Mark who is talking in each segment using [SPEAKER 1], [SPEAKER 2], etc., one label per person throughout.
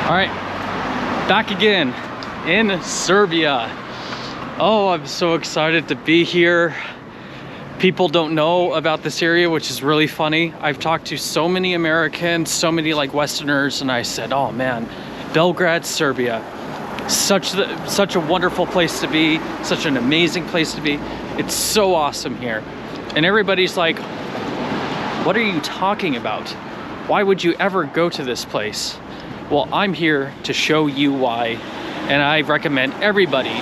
[SPEAKER 1] All right, back again in Serbia. Oh, I'm so excited to be here. People don't know about this area, which is really funny. I've talked to so many Americans, so many like Westerners, and I said, oh man, Belgrade, Serbia. Such a wonderful place to be, such an amazing place to be. It's so awesome here. And everybody's like, what are you talking about? Why would you ever go to this place? Well, I'm here to show you why, and I recommend everybody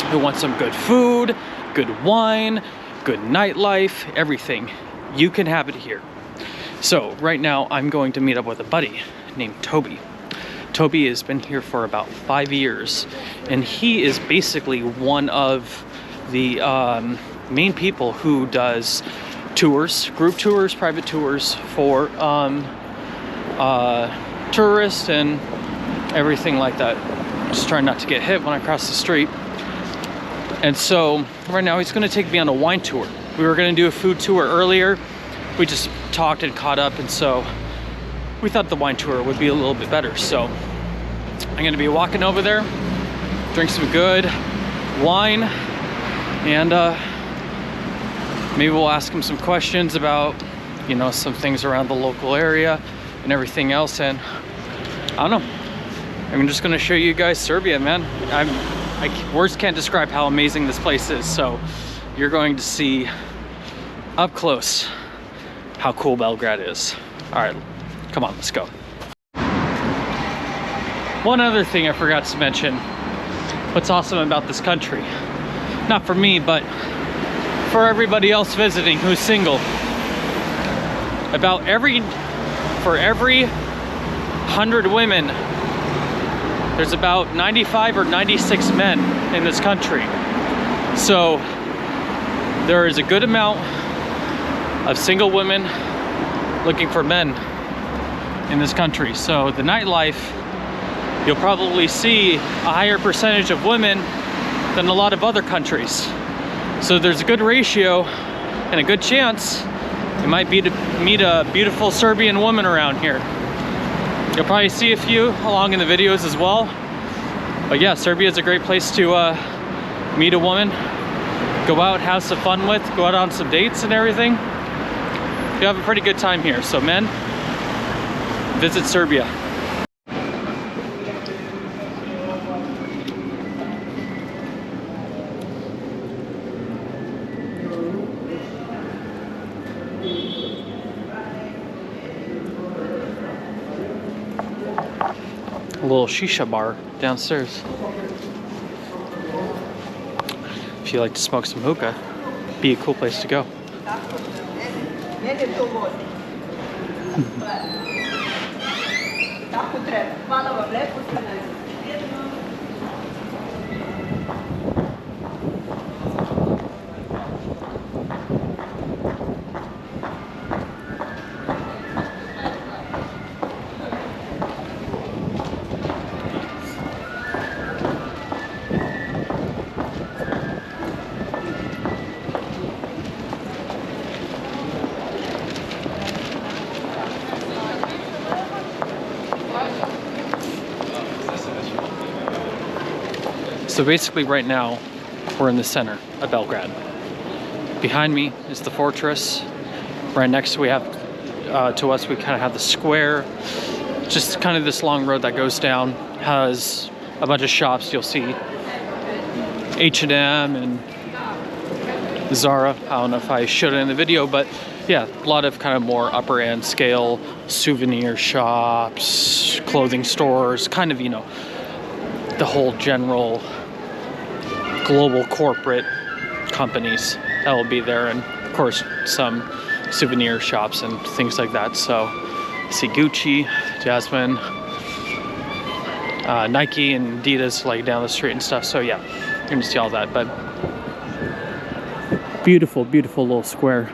[SPEAKER 1] who wants some good food, good wine, good nightlife, everything, you can have it here. So right now I'm going to meet up with a buddy named Toby. Toby has been here for about 5 years, and he is basically one of the main people who does tours, group tours, private tours for tourists and everything like that. Just trying not to get hit when I cross the street. And so right now he's going to take me on a wine tour. We were going to do a food tour earlier. We just talked and caught up, and so we thought the wine tour would be a little bit better. So I'm going to be walking over there, drink some good wine, and maybe we'll ask him some questions about, you know, some things around the local area and everything else. And I don't know, I'm just going to show you guys Serbia, man. Words can't describe how amazing this place is. So you're going to see up close how cool Belgrade is. All right, come on, let's go. One other thing I forgot to mention, what's awesome about this country, not for me, but for everybody else visiting who's single. For every 100 women, there's about 95 or 96 men in this country. So there is a good amount of single women looking for men in this country. So the nightlife, you'll probably see a higher percentage of women than a lot of other countries. So there's a good ratio and a good chance you might meet a beautiful Serbian woman around here. You'll probably see a few along in the videos as well. But yeah, Serbia is a great place to meet a woman, go out, have some fun with, go out on some dates and everything. You have a pretty good time here. So men, visit Serbia. A little shisha bar downstairs. If you like to smoke some hookah, be a cool place to go. So basically right now, we're in the center of Belgrade. Behind me is the fortress. Right next to us, we kind of have the square. Just kind of this long road that goes down, has a bunch of shops. You'll see H&M and Zara. I don't know if I showed it in the video, but yeah, a lot of kind of more upper end scale souvenir shops, clothing stores, kind of, you know, the whole general global corporate companies that will be there, and of course some souvenir shops and things like that. So you see Gucci, Jasmine, Nike and Adidas like down the street and stuff. So yeah, you're gonna see all that. But beautiful, beautiful little square.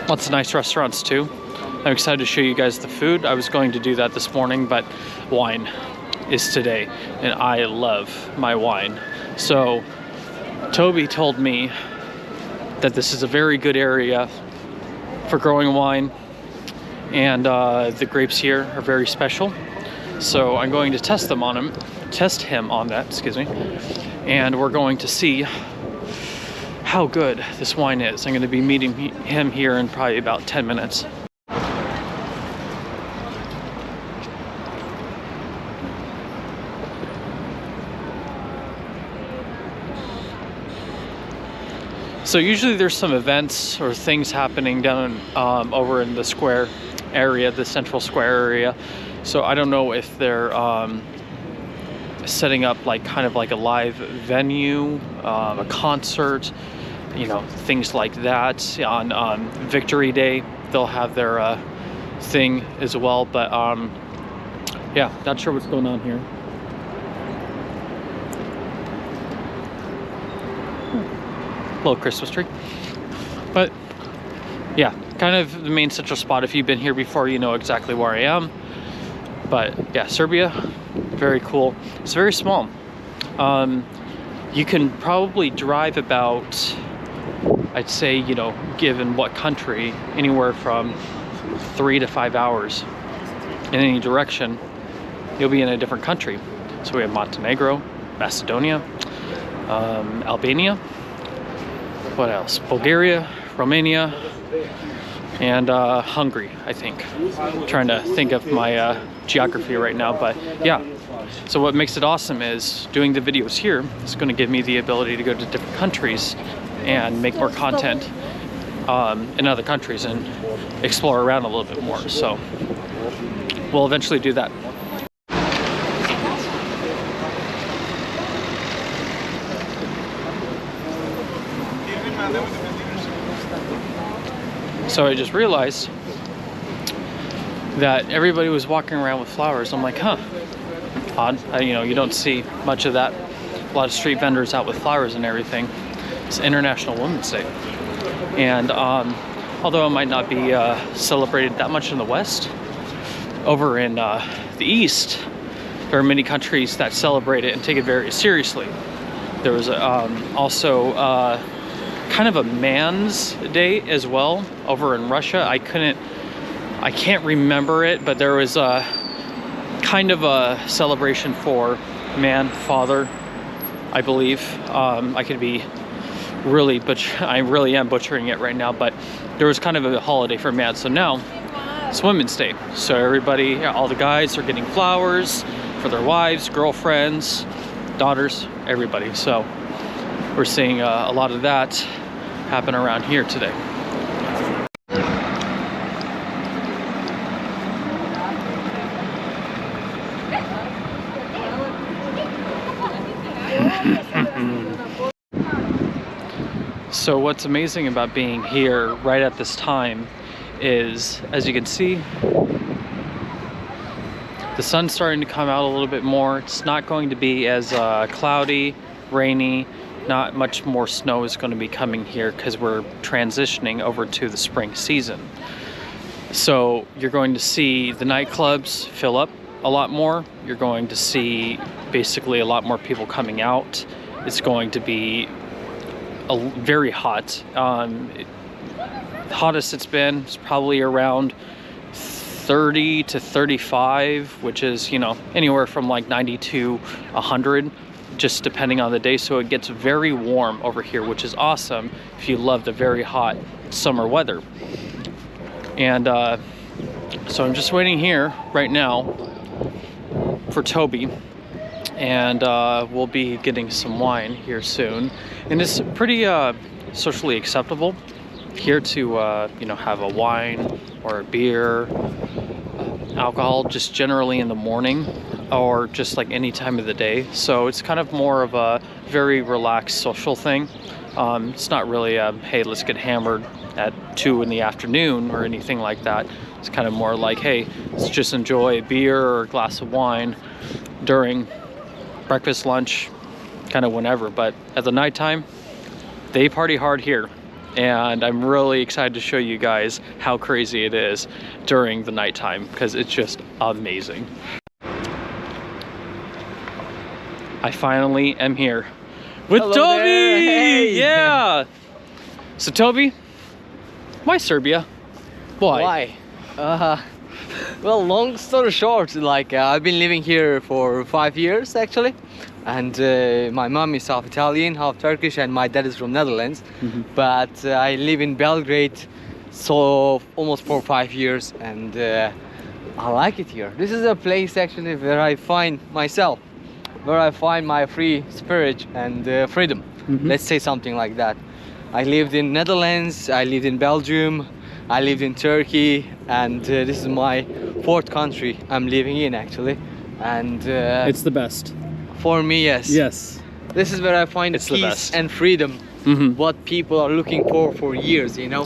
[SPEAKER 1] Lots of nice restaurants too. I'm excited to show you guys the food. I was going to do that this morning, but wine is today, and I love my wine. So Toby told me that this is a very good area for growing wine, and the grapes here are very special. So I'm going to test him on that, excuse me, and we're going to see how good this wine is. I'm going to be meeting him here in probably about 10 minutes. So usually there's some events or things happening down over in the square area, the central square area. So I don't know if they're setting up like kind of like a live venue, a concert, you know, things like that. On Victory Day, they'll have their thing as well. But yeah, not sure what's going on here. Little Christmas tree. But yeah, kind of the main central spot. If you've been here before, you know exactly where I am. But yeah, Serbia, very cool. It's very small. You can probably drive about, I'd say, you know, given what country, anywhere from 3 to 5 hours in any direction, you'll be in a different country. So we have Montenegro, Macedonia, Albania, what else? Bulgaria, Romania, and Hungary, I think. I'm trying to think of my geography right now, but yeah. So what makes it awesome is doing the videos here is going to give me the ability to go to different countries and make more content in other countries and explore around a little bit more. So we'll eventually do that. So I just realized that everybody was walking around with flowers. I'm like, huh, odd. You know, you don't see much of that. A lot of street vendors out with flowers and everything. It's International Women's Day. And although it might not be celebrated that much in the West, over in the East, there are many countries that celebrate it and take it very seriously. There was also kind of a man's day as well over in Russia. I can't remember it, but there was a kind of a celebration for man, father, I believe. I could be really I really am butchering it right now, but there was kind of a holiday for man. So now it's Women's Day. So everybody, all the guys are getting flowers for their wives, girlfriends, daughters, everybody. So we're seeing a lot of that happen around here today. So what's amazing about being here right at this time is, as you can see, the sun's starting to come out a little bit more. It's not going to be as cloudy, rainy. Not much more snow is going to be coming here because we're transitioning over to the spring season. So you're going to see the nightclubs fill up a lot more. You're going to see basically a lot more people coming out. It's going to be very hot. The hottest it's been is probably around 30 to 35, which is, you know, anywhere from like 90 to 100. Just depending on the day. So it gets very warm over here, which is awesome if you love the very hot summer weather. And so I'm just waiting here right now for Toby, and we'll be getting some wine here soon. And it's pretty socially acceptable here to you know, have a wine or a beer, alcohol just generally in the morning, or just like any time of the day. So it's kind of more of a very relaxed social thing. It's not really hey, let's get hammered at 2 in the afternoon or anything like that. It's kind of more like, hey, let's just enjoy a beer or a glass of wine during breakfast, lunch, kind of whenever. But at the nighttime, they party hard here. And I'm really excited to show you guys how crazy it is during the nighttime, because it's just amazing. I finally am here with
[SPEAKER 2] Hello
[SPEAKER 1] Toby!
[SPEAKER 2] Hey.
[SPEAKER 1] Yeah! So Toby, why Serbia? Why?
[SPEAKER 2] Well, long story short, like I've been living here for 5 years actually, and my mom is half Italian, half Turkish, and my dad is from Netherlands. But I live in Belgrade, so almost for 5 years, and I like it here. This is a place actually where I find myself, where I find my free spirit and freedom. Let's say something like that. I lived in Netherlands, I lived in Belgium, I lived in Turkey, and this is my 4th country I'm living in actually. And
[SPEAKER 1] It's the best.
[SPEAKER 2] for me, yes.
[SPEAKER 1] Yes.
[SPEAKER 2] This is where I find
[SPEAKER 1] It's the
[SPEAKER 2] peace
[SPEAKER 1] best.
[SPEAKER 2] and freedom. What people are looking for years, you know.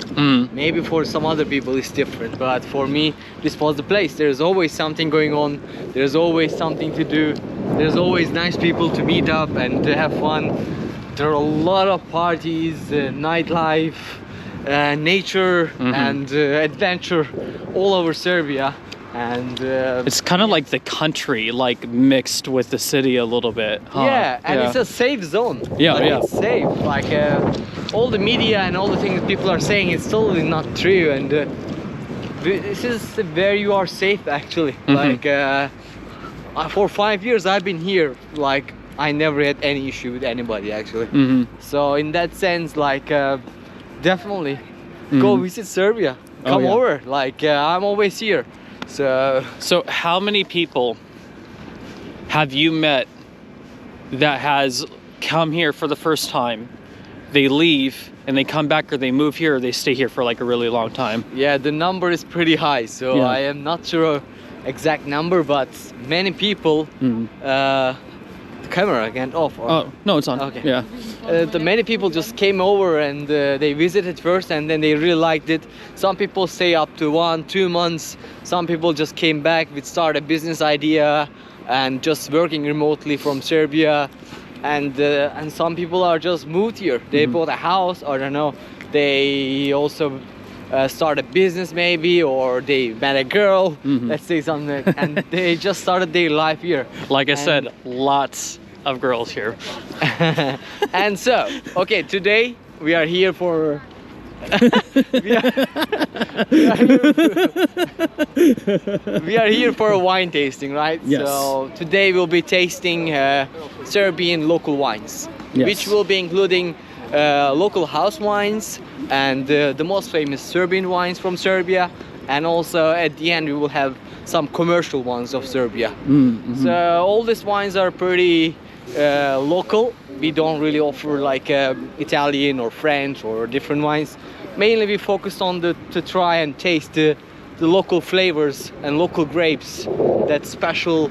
[SPEAKER 2] Maybe for some other people it's different, but for me this was the place. There's always something going on, there's always something to do, there's always nice people to meet up and to have fun. There are a lot of parties, nightlife, nature, and adventure all over Serbia. And
[SPEAKER 1] It's kind of like the country, like mixed with the city a little bit. Huh?
[SPEAKER 2] yeah, and it's a safe zone.
[SPEAKER 1] Yeah,
[SPEAKER 2] like,
[SPEAKER 1] yeah.
[SPEAKER 2] It's safe. Like all the media and all the things people are saying, it's totally not true. And this is where you are safe actually. Like for 5 years I've been here. Like I never had any issue with anybody actually. So in that sense, like definitely go visit Serbia. Come
[SPEAKER 1] yeah.
[SPEAKER 2] over. Like I'm always here.
[SPEAKER 1] So how many people have you met that has come here for the first time, they leave and they come back, or they move here, or they stay here for like a really long time?
[SPEAKER 2] Yeah, the number is pretty high, so
[SPEAKER 1] Yeah.
[SPEAKER 2] I am not sure exact number, but many people the camera again off or?
[SPEAKER 1] Oh no, it's on.
[SPEAKER 2] Okay.
[SPEAKER 1] Yeah.
[SPEAKER 2] The many people just came over and they visited first, and then they really liked it. Some people stay up to 1-2 months. Some people just came back with start a business idea and just working remotely from Serbia. And some people are just moved here. They bought a house, or I don't know. They also start a business maybe, or they met a girl. Let's say something, and they just started their life here.
[SPEAKER 1] Like I said, lots of girls here.
[SPEAKER 2] And so, okay, today we are here for we are here for a wine tasting, right?
[SPEAKER 1] Yes.
[SPEAKER 2] So today we'll be tasting Serbian local wines,
[SPEAKER 1] Yes.
[SPEAKER 2] which will be including local house wines and the most famous Serbian wines from Serbia, and also at the end we will have some commercial ones of Serbia. So all these wines are pretty local. We don't really offer like Italian or French or different wines. Mainly we focused on to try and taste the local flavors and local grapes, that special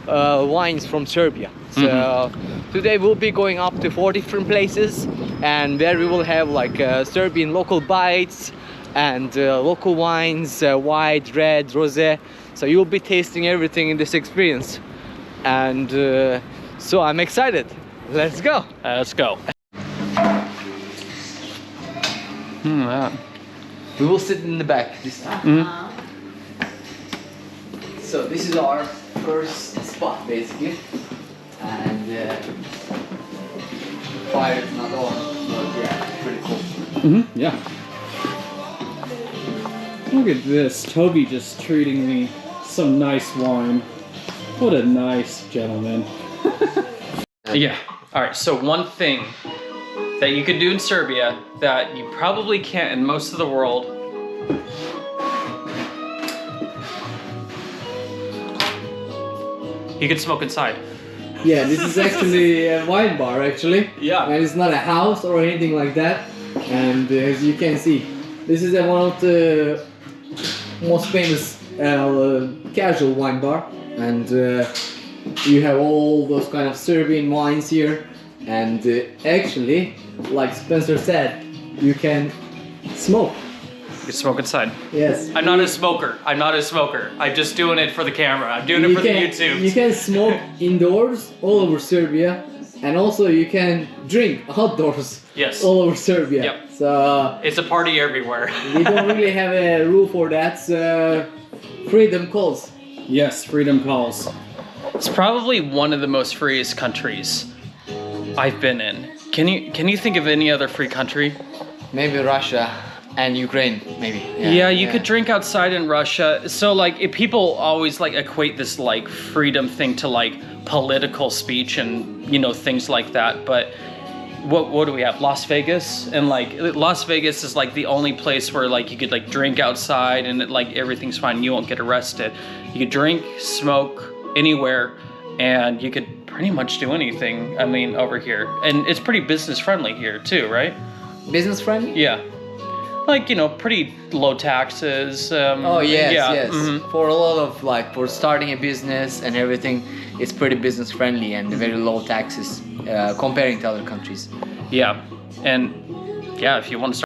[SPEAKER 2] wines from Serbia. So today we'll be going up to 4 different places, and where we will have like Serbian local bites and local wines, white, red, rosé. So you'll be tasting everything in this experience. And so I'm excited. Let's go.
[SPEAKER 1] Let's go. Yeah.
[SPEAKER 2] We will sit in the back this time. So this is our first spot basically. And fire is not on, but yeah, pretty cool.
[SPEAKER 1] Yeah. Look at this. Toby just treating me some nice wine. What a nice gentleman. Yeah. All right. So one thing that you could do in Serbia that you probably can't in most of the world. You can smoke inside.
[SPEAKER 2] Yeah, this is actually a wine bar actually.
[SPEAKER 1] Yeah.
[SPEAKER 2] And it's not a house or anything like that. And as you can see, this is one of the most famous casual wine bar. And you have all those kind of Serbian wines here. And actually, like Spencer said, you can smoke.
[SPEAKER 1] You can smoke inside.
[SPEAKER 2] Yes.
[SPEAKER 1] I'm not a smoker. I'm not a smoker. I'm just doing it for the camera. I'm doing it for the YouTube.
[SPEAKER 2] You can smoke indoors all over Serbia, and also you can drink outdoors.
[SPEAKER 1] Yes.
[SPEAKER 2] All over Serbia.
[SPEAKER 1] Yep.
[SPEAKER 2] So
[SPEAKER 1] It's a party everywhere.
[SPEAKER 2] we don't really have a rule for that. So freedom calls.
[SPEAKER 1] Yes, freedom calls. It's probably one of the most freest countries I've been in. Can you think of any other free country?
[SPEAKER 2] Maybe Russia. And Ukraine, maybe.
[SPEAKER 1] Yeah, you could drink outside in Russia. So like, if people always like equate this like freedom thing to like political speech and you know things like that. But what do we have? Las Vegas, and like Las Vegas is like the only place where like you could like drink outside and like everything's fine. You won't get arrested. You could drink, smoke anywhere, and you could pretty much do anything. I mean, over here, and it's pretty business friendly here too, right?
[SPEAKER 2] Business friendly?
[SPEAKER 1] Yeah. Like, you know, pretty low taxes.
[SPEAKER 2] Oh yes,
[SPEAKER 1] yeah.
[SPEAKER 2] yes. For a lot of like for starting a business and everything, it's pretty business friendly and very low taxes comparing to other countries.
[SPEAKER 1] Yeah, and yeah, if you want to start.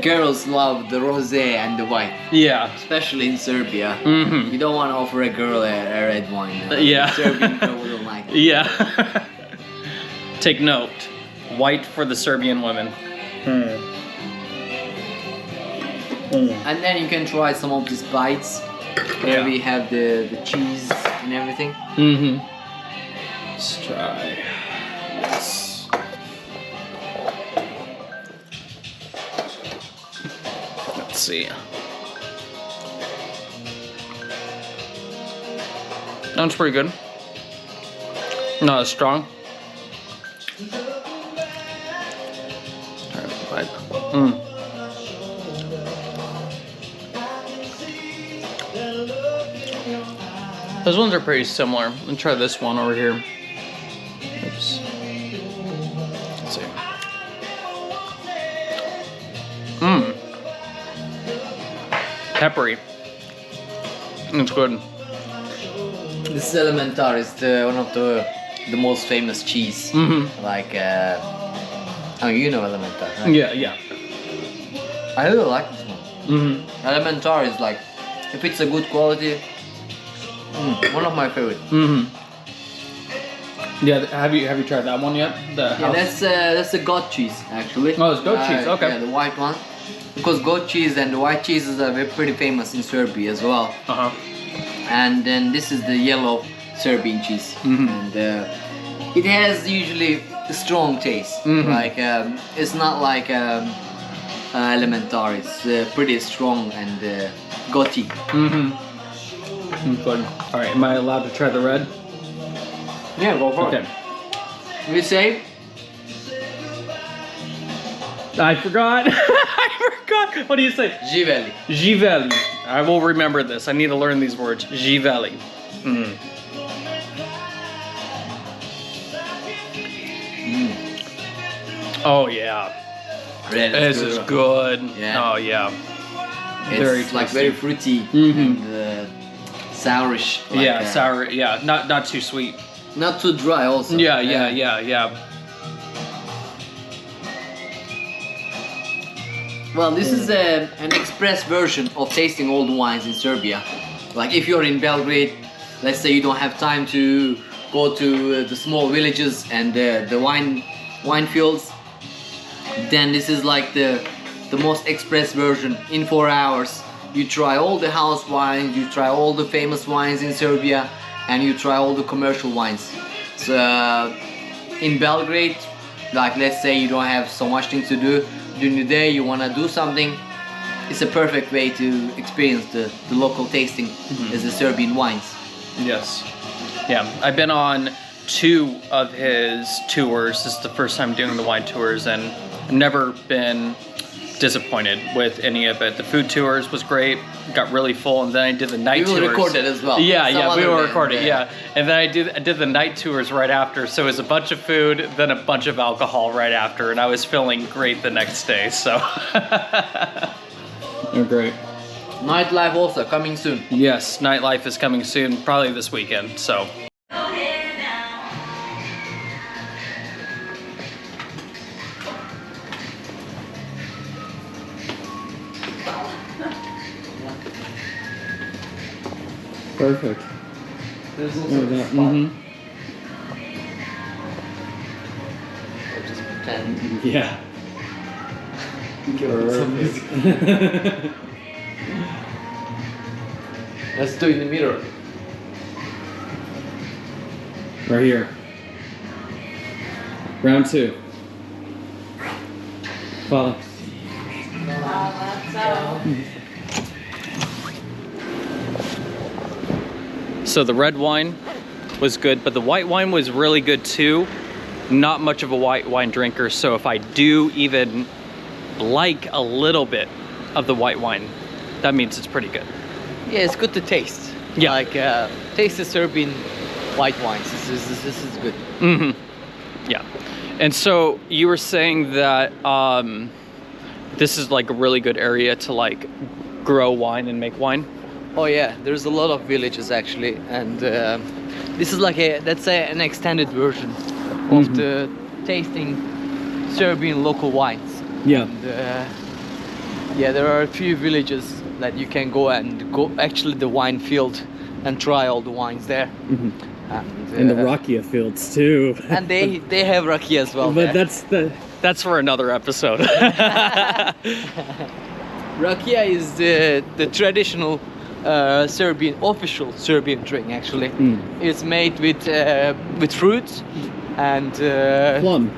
[SPEAKER 2] Girls love the rosé and the white,
[SPEAKER 1] Yeah.
[SPEAKER 2] especially in Serbia.
[SPEAKER 1] Mm-hmm.
[SPEAKER 2] You don't want to offer a girl a red wine.
[SPEAKER 1] Yeah.
[SPEAKER 2] Serbian girl wouldn't like it.
[SPEAKER 1] Yeah. Take note. White for the Serbian women.
[SPEAKER 2] And then you can try some of these bites where we have the cheese and everything.
[SPEAKER 1] Mm-hmm. Let's try this. Let's see. That's pretty good. Not as strong. Alright, bite. Those ones are pretty similar. Let's try this one over here. Oops. Let's see. Peppery. It's good.
[SPEAKER 2] This is Elementar. It's one of the most famous cheese. Like, I mean, you know Elementar, right?
[SPEAKER 1] Yeah.
[SPEAKER 2] I really like this one. Elementar is like, if it's a good quality, one of my favorite.
[SPEAKER 1] Yeah, have you tried that one yet?
[SPEAKER 2] Yeah, that's the goat cheese actually.
[SPEAKER 1] Oh, it's goat cheese. Okay.
[SPEAKER 2] Yeah, the white one. Because goat cheese and the white cheeses are pretty famous in Serbia as well. And then this is the yellow Serbian cheese, and it has usually a strong taste. Like it's not like Elementar. It's pretty strong and goaty.
[SPEAKER 1] Good. All right, am I allowed to try the red?
[SPEAKER 2] Yeah, go for
[SPEAKER 1] Okay.
[SPEAKER 2] it. We say.
[SPEAKER 1] I forgot. I forgot. What do you say?
[SPEAKER 2] Živeli.
[SPEAKER 1] Živeli. I will remember this. I need to learn these words. Živeli. Oh yeah.
[SPEAKER 2] Red
[SPEAKER 1] This is good.
[SPEAKER 2] Yeah.
[SPEAKER 1] Oh yeah.
[SPEAKER 2] It's
[SPEAKER 1] Very
[SPEAKER 2] like
[SPEAKER 1] tasty.
[SPEAKER 2] very fruity
[SPEAKER 1] Mhm.
[SPEAKER 2] and sourish. Like,
[SPEAKER 1] Yeah, sour. Yeah, not too sweet.
[SPEAKER 2] Not too dry also.
[SPEAKER 1] Yeah.
[SPEAKER 2] Well, this is an express version of tasting all the wines in Serbia. Like if you're in Belgrade, let's say you don't have time to go to the small villages and the wine fields, then this is like the most express version. In 4 hours, you try all the house wines, you try all the famous wines in Serbia, and you try all the commercial wines. So in Belgrade, like let's say you don't have so much things to do during the day, you want to do something, it's a perfect way to experience the local tasting as the Serbian wines.
[SPEAKER 1] Yes. Yeah, I've been on 2 of his tours. This is the first time doing the wine tours, and never been disappointed with any of it. The food tours was great, got really full, and then I did the night tours.
[SPEAKER 2] We will record it as well.
[SPEAKER 1] Yeah, we will record it, yeah. And then I did the night tours right after, so it was a bunch of food, then a bunch of alcohol right after, and I was feeling great the next day, so. They're great.
[SPEAKER 2] Nightlife also coming soon.
[SPEAKER 1] Yes, nightlife is coming soon, probably this weekend, so. Perfect.
[SPEAKER 2] There's also a spot.
[SPEAKER 1] Mm-hmm.
[SPEAKER 2] I'll just pretend.
[SPEAKER 1] Yeah.
[SPEAKER 2] Let's do it in the mirror.
[SPEAKER 1] Right here. Round 2. Follow. So the red wine was good, but the white wine was really good too. Not much of a white wine drinker, so if I do even like a little bit of the white wine, that means it's pretty good.
[SPEAKER 2] Yeah, it's good to taste.
[SPEAKER 1] Yeah.
[SPEAKER 2] Like taste the Serbian white wines. This is good.
[SPEAKER 1] Mm-hmm. Yeah. And so you were saying that this is like a really good area to like grow wine and make wine.
[SPEAKER 2] Oh yeah, there's a lot of villages actually, and this is like let's say an extended version of the tasting Serbian local wines.
[SPEAKER 1] Yeah.
[SPEAKER 2] And, yeah, there are a few villages that you can go actually the wine field and try all the wines there.
[SPEAKER 1] Mm-hmm.
[SPEAKER 2] And
[SPEAKER 1] the rakia fields too.
[SPEAKER 2] And they have rakia as well.
[SPEAKER 1] But
[SPEAKER 2] there.
[SPEAKER 1] that's for another episode.
[SPEAKER 2] Rakia is the traditional official Serbian drink actually. It's made with fruits and
[SPEAKER 1] plum.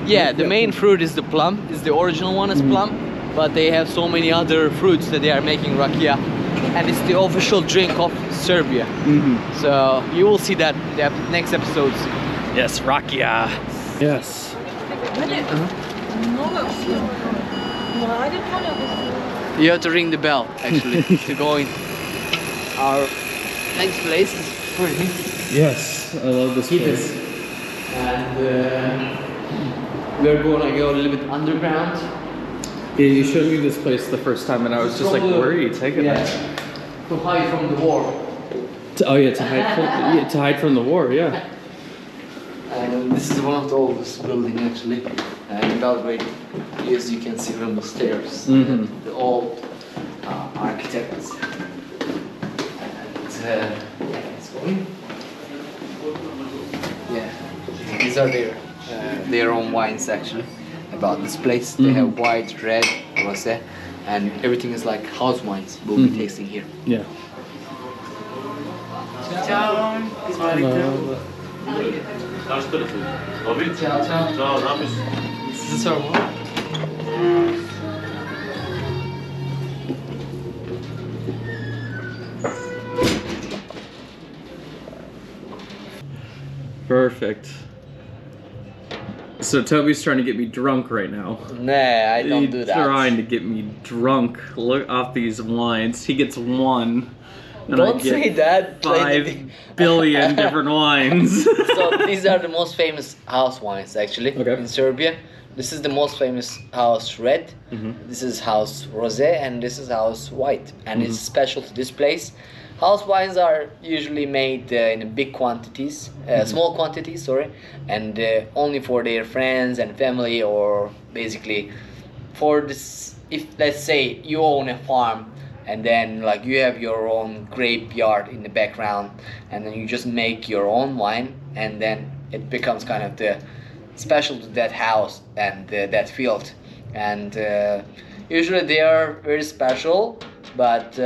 [SPEAKER 2] Yeah, the main fruit is the plum. Is the original one is plum, but they have so many other fruits that they are making rakia, and it's the official drink of Serbia. So you will see that in the next episodes.
[SPEAKER 1] Yes, rakia. Yes.
[SPEAKER 2] You have to ring the bell actually to go in. Our next place is pretty.
[SPEAKER 1] Yes, I love this place.
[SPEAKER 2] And we're gonna go a little bit underground.
[SPEAKER 1] Yeah, you showed me this place the first time, and I was just like, "Where are you taking us?"
[SPEAKER 2] To hide from the war.
[SPEAKER 1] To hide from the war. Yeah.
[SPEAKER 2] And this is one of the oldest buildings actually in Belgrade. As you can see from the stairs, the old architects. And it's going. Yeah, these are their own wines actually. About this place, they have white, red, rosé, and everything is like house wines. We'll be tasting here.
[SPEAKER 1] Yeah.
[SPEAKER 2] Ciao.
[SPEAKER 3] Toby?
[SPEAKER 2] Ciao, ciao.
[SPEAKER 3] Ciao, napis.
[SPEAKER 2] This is our wine.
[SPEAKER 1] Perfect. So Toby's trying to get me drunk right now.
[SPEAKER 2] Nah, I don't do that.
[SPEAKER 1] He's trying to get me drunk. Look off these wines. He gets one. And
[SPEAKER 2] Don't
[SPEAKER 1] I get
[SPEAKER 2] say that.
[SPEAKER 1] 5 billion different wines.
[SPEAKER 2] So these are the most famous house wines actually in Serbia. this is the most famous house red. This is house rosé, and this is house white. And it's special to this place. House wines are usually made in big quantities, small quantities, sorry, and only for their friends and family, or basically for this. If let's say you own a farm, and then like you have your own grape yard in the background, and then you just make your own wine, and then it becomes kind of the special to that house and that field. And usually they are very special, but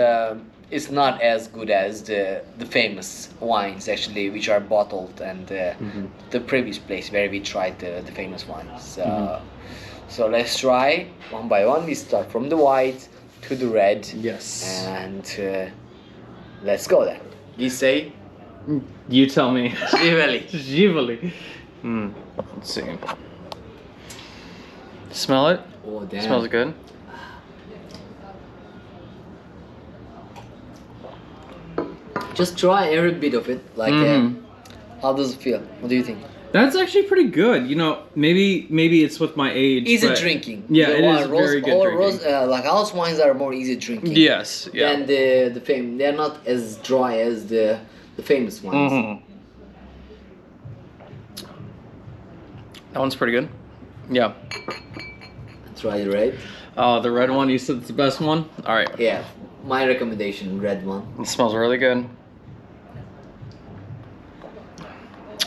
[SPEAKER 2] it's not as good as the famous wines actually, which are bottled, and the previous place where we tried the famous wines. So let's try one by one. We start from the white to the red.
[SPEAKER 1] Yes.
[SPEAKER 2] And let's go then. You say?
[SPEAKER 1] You tell me.
[SPEAKER 2] Živeli.
[SPEAKER 1] Živeli. Let's see. Smell it?
[SPEAKER 2] Oh damn.
[SPEAKER 1] Smells good.
[SPEAKER 2] Just try every bit of it. Like, how does it feel? What do you think?
[SPEAKER 1] That's actually pretty good. You know, maybe it's with my age.
[SPEAKER 2] Easy
[SPEAKER 1] but
[SPEAKER 2] drinking.
[SPEAKER 1] Yeah, it is very good drinking.
[SPEAKER 2] Like house wines are more easy drinking.
[SPEAKER 1] Yes, yeah.
[SPEAKER 2] Than the famous. They're not as dry as the famous ones.
[SPEAKER 1] That one's pretty good. Yeah.
[SPEAKER 2] Try the red.
[SPEAKER 1] Oh, the red one. You said it's the best one. All right.
[SPEAKER 2] Yeah, my recommendation, red one.
[SPEAKER 1] It smells really good.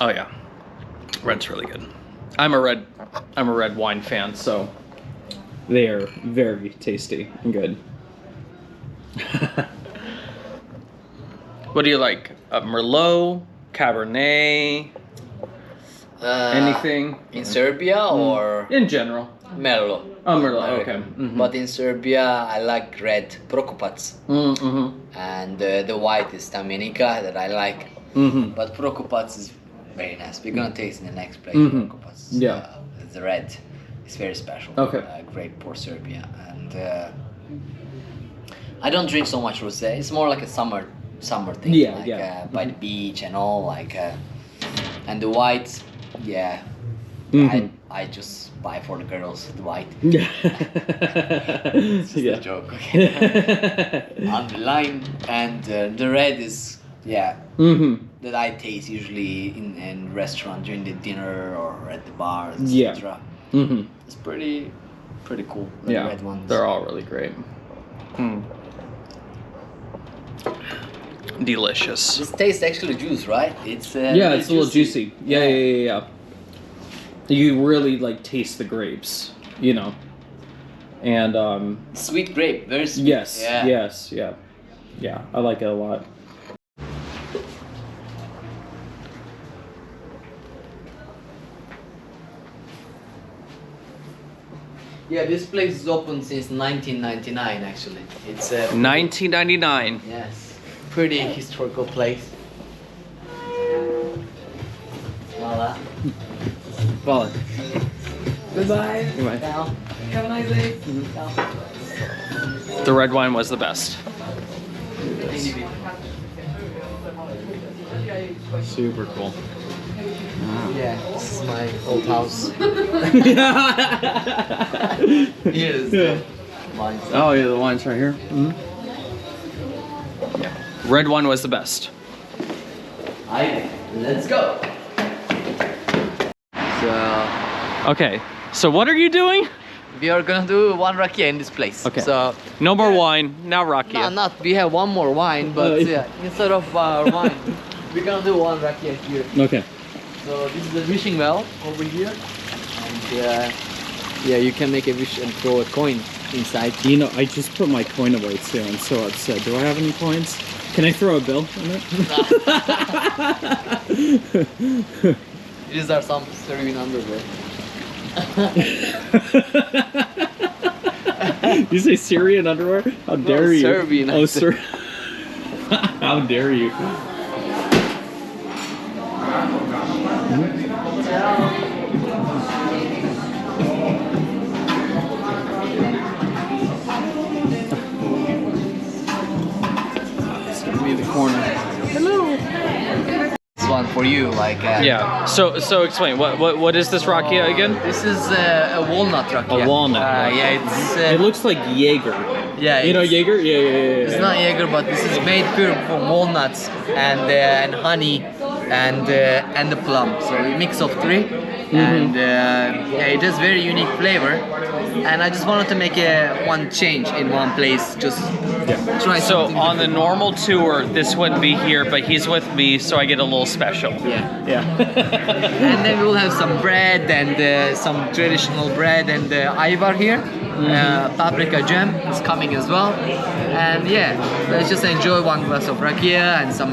[SPEAKER 1] Oh yeah, red's really good. I'm a red wine fan, so they are very tasty and good. What do you like? Merlot, Cabernet, anything?
[SPEAKER 2] In Serbia or
[SPEAKER 1] In general.
[SPEAKER 2] Merlot?
[SPEAKER 1] Oh, Merlot. Okay.
[SPEAKER 2] But in Serbia, I like red Prokupac, and the white is Taminica that I like. But Prokupac is very nice. We're gonna taste in the next place. Prokupac.
[SPEAKER 1] Yeah.
[SPEAKER 2] The red is very special.
[SPEAKER 1] Okay.
[SPEAKER 2] Great for Serbia, and I don't drink so much rosé. It's more like a summer thing.
[SPEAKER 1] Yeah,
[SPEAKER 2] like,
[SPEAKER 1] yeah.
[SPEAKER 2] By the beach and all, like, and the white, yeah. I just buy for the girls the white. It's just a joke. On the line, and the red is that I taste usually in restaurant during the dinner or at the bar, etc. It's pretty cool. The red ones.
[SPEAKER 1] They're all really great. Delicious.
[SPEAKER 2] This tastes actually juice, right? It's
[SPEAKER 1] it's a little juicy. Yeah. You really like taste the grapes, you know, and
[SPEAKER 2] sweet grape, very sweet.
[SPEAKER 1] Yes, yeah. I like it a lot.
[SPEAKER 2] Yeah, this place is open since 1999. Actually, it's
[SPEAKER 1] 1999.
[SPEAKER 2] Yes, pretty historical place. Voila.
[SPEAKER 1] Well,
[SPEAKER 2] Goodbye.
[SPEAKER 1] Goodbye.
[SPEAKER 2] Ciao. Have a nice day. Ciao.
[SPEAKER 1] the red wine was the best. Super cool.
[SPEAKER 2] Yeah, this is my old house. Here's the wine.
[SPEAKER 1] Oh yeah, the wine's right here. Yeah. Red wine was the best.
[SPEAKER 2] Let's go. So
[SPEAKER 1] Okay, so what are you doing?
[SPEAKER 2] we are gonna do one rakia in this place.
[SPEAKER 1] Okay.
[SPEAKER 2] So
[SPEAKER 1] No more wine, now
[SPEAKER 2] no,
[SPEAKER 1] rakia.
[SPEAKER 2] not we have one more wine, but
[SPEAKER 1] yeah.
[SPEAKER 2] instead of wine, we're gonna do one rakia here.
[SPEAKER 1] Okay.
[SPEAKER 2] So this is the wishing well over here, and yeah, you can make a wish and throw a coin inside.
[SPEAKER 1] You know, I just put my coin away too. I'm so upset. Do I have any coins? Can I throw a bill in it?
[SPEAKER 2] These are some Serbian underwear.
[SPEAKER 1] You say Syrian underwear? How dare you?
[SPEAKER 2] Serbian.
[SPEAKER 1] Oh, sir. How dare you? It's gonna be the corner.
[SPEAKER 2] This one for for you. Like
[SPEAKER 1] Yeah. So explain. What is this rakia again?
[SPEAKER 2] This is a walnut rakia.
[SPEAKER 1] A walnut.
[SPEAKER 2] Yeah, it's
[SPEAKER 1] It looks like Jaeger.
[SPEAKER 2] yeah.
[SPEAKER 1] You know Jaeger? Yeah.
[SPEAKER 2] It's not Jaeger, but this is made pure from walnuts and honey and the plum. So a mix of three, and yeah, it has very unique flavor. And I just wanted to make one change in one place, just try
[SPEAKER 1] So
[SPEAKER 2] something
[SPEAKER 1] on the
[SPEAKER 2] different.
[SPEAKER 1] normal tour, this wouldn't be here, but he's with me, so I get a little special.
[SPEAKER 2] Yeah.
[SPEAKER 1] Yeah.
[SPEAKER 2] And then we'll have some bread and some traditional bread and ayvar here. Paprika jam is coming as well. And yeah, let's just enjoy one glass of rakia and some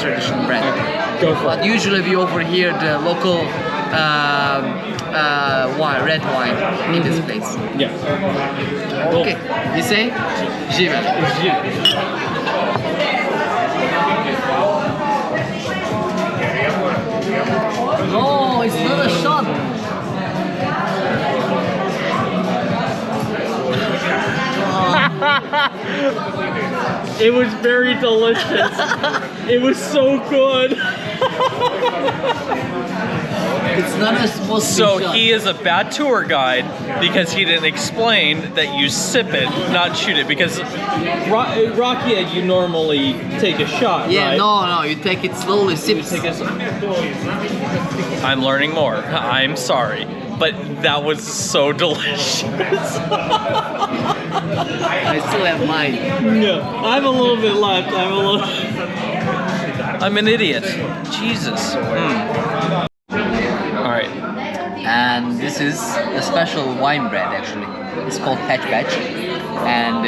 [SPEAKER 2] traditional bread.
[SPEAKER 1] Go for
[SPEAKER 2] But usually we offer here the local wine, red wine in this place.
[SPEAKER 1] Yeah.
[SPEAKER 2] Okay, you say? Žive. No, it's not a shot.
[SPEAKER 1] It was very delicious. It was so good.
[SPEAKER 2] It's not a supposed to
[SPEAKER 1] So
[SPEAKER 2] be shot.
[SPEAKER 1] he is a bad tour guide because he didn't explain that you sip it, not shoot it. Because rakia, you normally take a shot,
[SPEAKER 2] Yeah,
[SPEAKER 1] right?
[SPEAKER 2] no, you take it slowly, sips.
[SPEAKER 1] I'm learning more. I'm sorry, but that was so delicious.
[SPEAKER 2] I still have mine.
[SPEAKER 1] Yeah, I have a little bit left. I'm an idiot. Jesus. All right.
[SPEAKER 2] And this is a special wine bread actually. It's called patch patch, and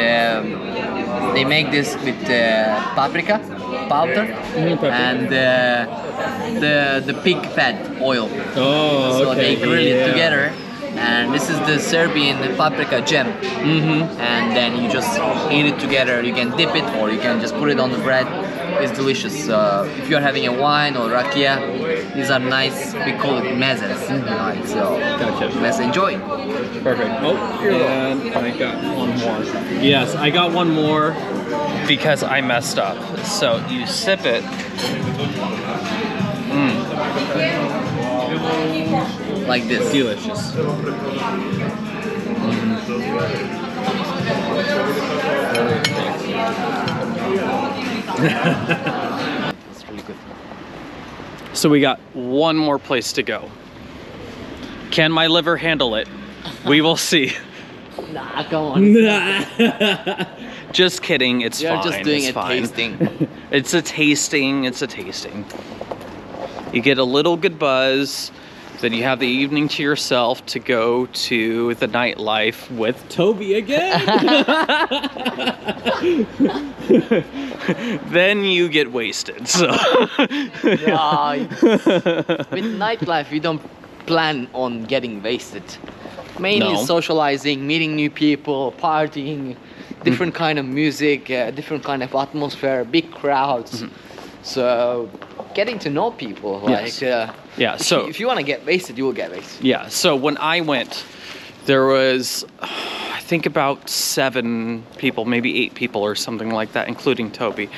[SPEAKER 2] they make this with paprika powder and the pig fat oil.
[SPEAKER 1] Oh,
[SPEAKER 2] So they grill it together, and this is the Serbian paprika jam. And then you just eat it together. You can dip it or you can just put it on the bread. It's delicious. If you're having a wine or rakia, these are nice. We call it mezes. Right, so let's enjoy.
[SPEAKER 1] Perfect. Oh, and I got one more. Yes, I got one more because I messed up. So you sip it.
[SPEAKER 2] Like this.
[SPEAKER 1] Delicious.
[SPEAKER 2] It's really good.
[SPEAKER 1] So we got one more place to go. Can my liver handle it? We will see.
[SPEAKER 2] Nah, come on.
[SPEAKER 1] Just kidding, it's
[SPEAKER 2] You're
[SPEAKER 1] fine.
[SPEAKER 2] just doing
[SPEAKER 1] it's
[SPEAKER 2] a
[SPEAKER 1] fine.
[SPEAKER 2] tasting.
[SPEAKER 1] It's a tasting, it's a tasting. You get a little good buzz, then you have the evening to yourself to go to the nightlife with Toby again. Then you get wasted, so.
[SPEAKER 2] Nah, with nightlife, we don't plan on getting wasted. Mainly
[SPEAKER 1] No.
[SPEAKER 2] socializing, meeting new people, partying, different kind of music, different kind of atmosphere, big crowds. So getting to know people,
[SPEAKER 1] Yes.
[SPEAKER 2] like
[SPEAKER 1] Yeah, so
[SPEAKER 2] if you want to get wasted, you will get wasted.
[SPEAKER 1] yeah, so when I went, there was, I think about 7 people, maybe 8 people or something like that, including Toby.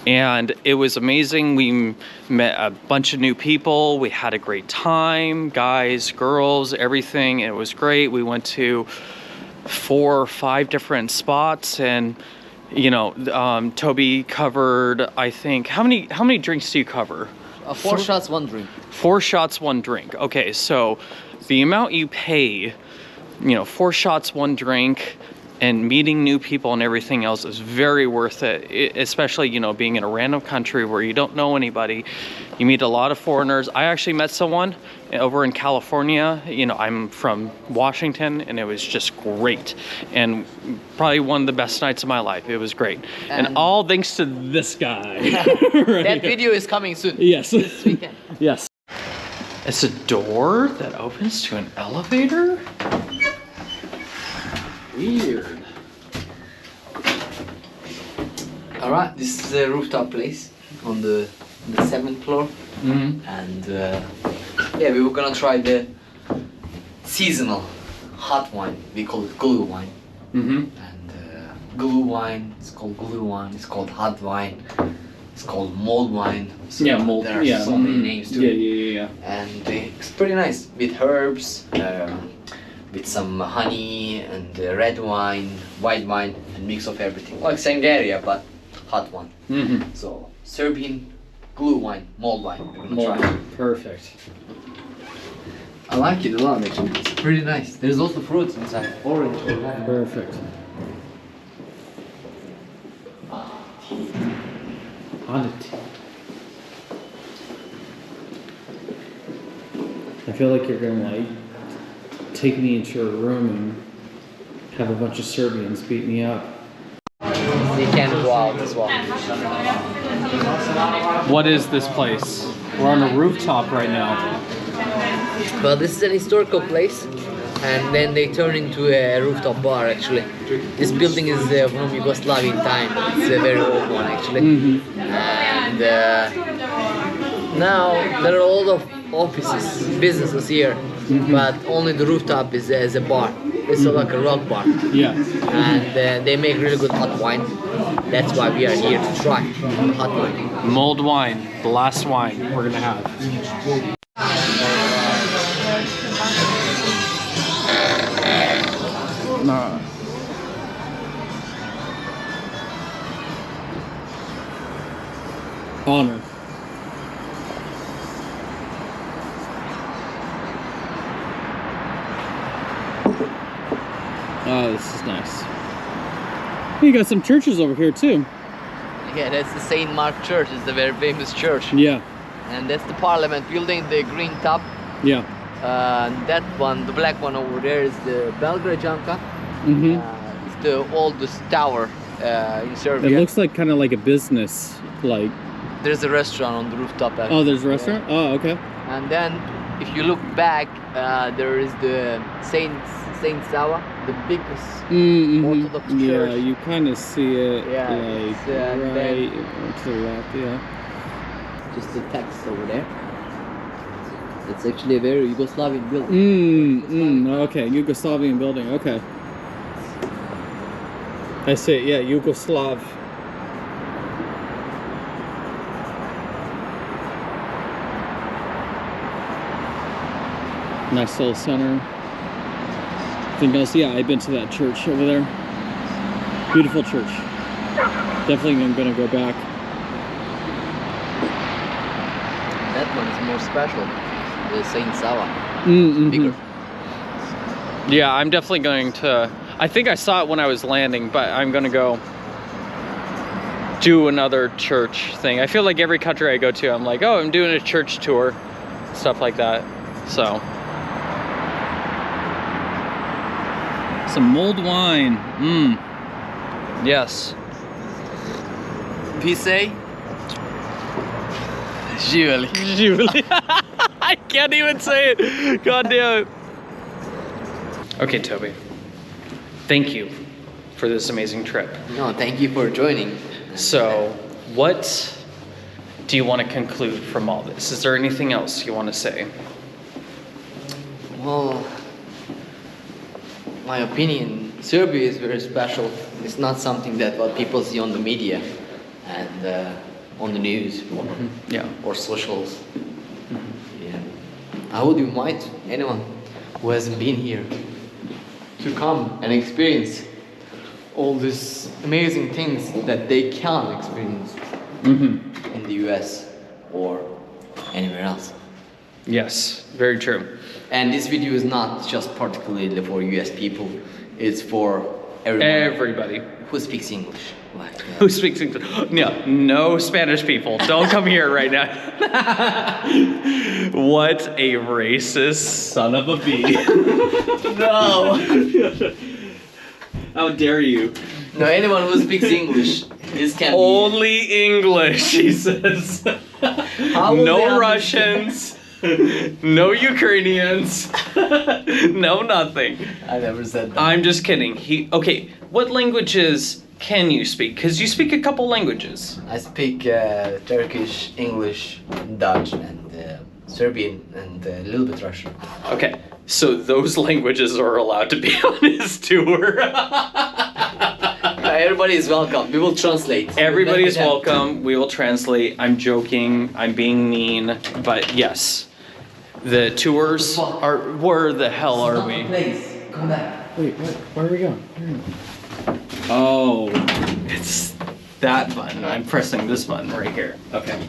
[SPEAKER 1] And it was amazing. We met a bunch of new people. We had a great time, guys, girls, everything. It was great. We went to 4 or 5 different spots, and you know, Toby covered, I think, how many drinks do you cover?
[SPEAKER 2] 4 shots, 1 drink.
[SPEAKER 1] 4 shots, 1 drink. Okay, so the amount you pay, you know, 4 shots, 1 drink, and meeting new people and everything else is very worth it, especially, you know, being in a random country where you don't know anybody. You meet a lot of foreigners. I actually met someone over in California. You know, I'm from Washington, and it was just great. And probably one of the best nights of my life. It was great. And all thanks to this guy.
[SPEAKER 2] That video is coming soon.
[SPEAKER 1] Yes.
[SPEAKER 2] This weekend.
[SPEAKER 1] Yes. It's a door that opens to an elevator? Weird.
[SPEAKER 2] All right, this is a rooftop place on the 7th floor. And yeah, we were gonna try the seasonal hot wine. We call it glue wine. And glue wine, it's called glue wine, it's called hot wine. It's called mulled wine. So
[SPEAKER 1] Yeah, mulled.
[SPEAKER 2] There are
[SPEAKER 1] Yeah.
[SPEAKER 2] so many names to it.
[SPEAKER 1] Yeah.
[SPEAKER 2] And it's pretty nice with herbs, with some honey and red wine, white wine, and mix of everything. Like Sangaria, but hot one.
[SPEAKER 1] Mm-hmm.
[SPEAKER 2] So Serbian glue wine, mulled wine. We're gonna try.
[SPEAKER 1] Perfect.
[SPEAKER 2] I like it a lot actually. It's pretty nice. There's also fruits inside. Orange.
[SPEAKER 1] Perfect. On it. I feel like you're gonna like take me into a room and have a bunch of Serbians beat me up.
[SPEAKER 2] They can go out as well.
[SPEAKER 1] What is this place? We're on a rooftop right now.
[SPEAKER 2] Well, this is an historical place, and then they turn into a rooftop bar actually. This building is from Yugoslavian time. It's a very old one actually. And now there are a lot of offices, businesses here, but only the rooftop is as a bar. It's like a rock bar.
[SPEAKER 1] Yeah.
[SPEAKER 2] And they make really good hot wine. That's why we are here to try hot wine.
[SPEAKER 1] Mulled wine, the last wine we're gonna have. Nah. Honor. Oh, this is nice. You got some churches over here too.
[SPEAKER 2] Yeah, that's the Saint Mark Church. It's a very famous church.
[SPEAKER 1] Yeah.
[SPEAKER 2] And that's the Parliament building, the green top.
[SPEAKER 1] Yeah.
[SPEAKER 2] That one, the black one over there, is the Belgrade. It's the oldest tower in Serbia.
[SPEAKER 1] It looks like kind of like a business, like.
[SPEAKER 2] There's a restaurant on the rooftop. Actually.
[SPEAKER 1] Oh, there's a restaurant.
[SPEAKER 2] Yeah.
[SPEAKER 1] Oh, okay.
[SPEAKER 2] And then, if you look back, there is the Saint Sava, the biggest Orthodox church.
[SPEAKER 1] Yeah, you kind of see it
[SPEAKER 2] Yeah,
[SPEAKER 1] like
[SPEAKER 2] it's,
[SPEAKER 1] right to the left. Yeah.
[SPEAKER 2] Just the text over there. It's actually a very Yugoslavian building.
[SPEAKER 1] Okay, Yugoslavian building. Okay. I see it. Yeah, Yugoslav. Nice little center. Anything else? Yeah, I've been to that church over there. Beautiful church. Definitely gonna go back.
[SPEAKER 2] That one is more special. The Saint Sava. Bigger.
[SPEAKER 1] Yeah, I'm definitely going to. I think I saw it when I was landing, but I'm gonna go do another church thing. I feel like every country I go to, I'm like, oh, I'm doing a church tour, stuff like that. So. Some mulled wine. Yes.
[SPEAKER 2] We say Živeli.
[SPEAKER 1] Julie. I can't even say it. God damn it. Okay, Toby. Thank you for this amazing trip.
[SPEAKER 2] No, thank you for joining.
[SPEAKER 1] So, what do you want to conclude from all this? Is there anything else you want to say?
[SPEAKER 2] Well, my opinion, Serbia is very special. It's not something that what people see on the media and on the news or socials. Yeah. I would invite anyone who hasn't been here to come and experience all these amazing things that they can experience in the US or anywhere else.
[SPEAKER 1] Yes, very true.
[SPEAKER 2] And this video is not just particularly for US people, it's for everybody who speaks English. Like,
[SPEAKER 1] Who speaks English? No, no Spanish people. Don't come here right now. What a racist son of a bee.
[SPEAKER 2] no!
[SPEAKER 1] How dare you?
[SPEAKER 2] No, anyone who speaks English, this can
[SPEAKER 1] Only English, he says.
[SPEAKER 2] How will they
[SPEAKER 1] No
[SPEAKER 2] understand?
[SPEAKER 1] Russians. No Ukrainians. No nothing.
[SPEAKER 2] I never said that.
[SPEAKER 1] I'm just kidding. Okay, what languages can you speak? Because you speak a couple languages.
[SPEAKER 2] I speak Turkish, English, Dutch, and Serbian, and a little bit Russian.
[SPEAKER 1] Okay, so those languages are allowed to be on his tour.
[SPEAKER 2] everybody is welcome. We will translate.
[SPEAKER 1] Everybody is
[SPEAKER 2] Yeah.
[SPEAKER 1] welcome. We will translate. I'm joking. I'm being mean. But yes, the tours are. Where the hell are we?
[SPEAKER 2] Please, come back.
[SPEAKER 1] Wait, where are we going? Oh, it's that button. I'm pressing this button right here. Okay.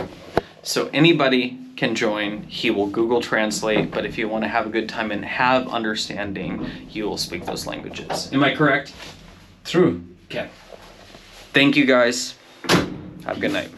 [SPEAKER 1] So anybody can join. He will Google Translate, but if you want to have a good time and have understanding, you will speak those languages. Am I correct?
[SPEAKER 3] True.
[SPEAKER 1] Okay. Thank you guys. Have a good night.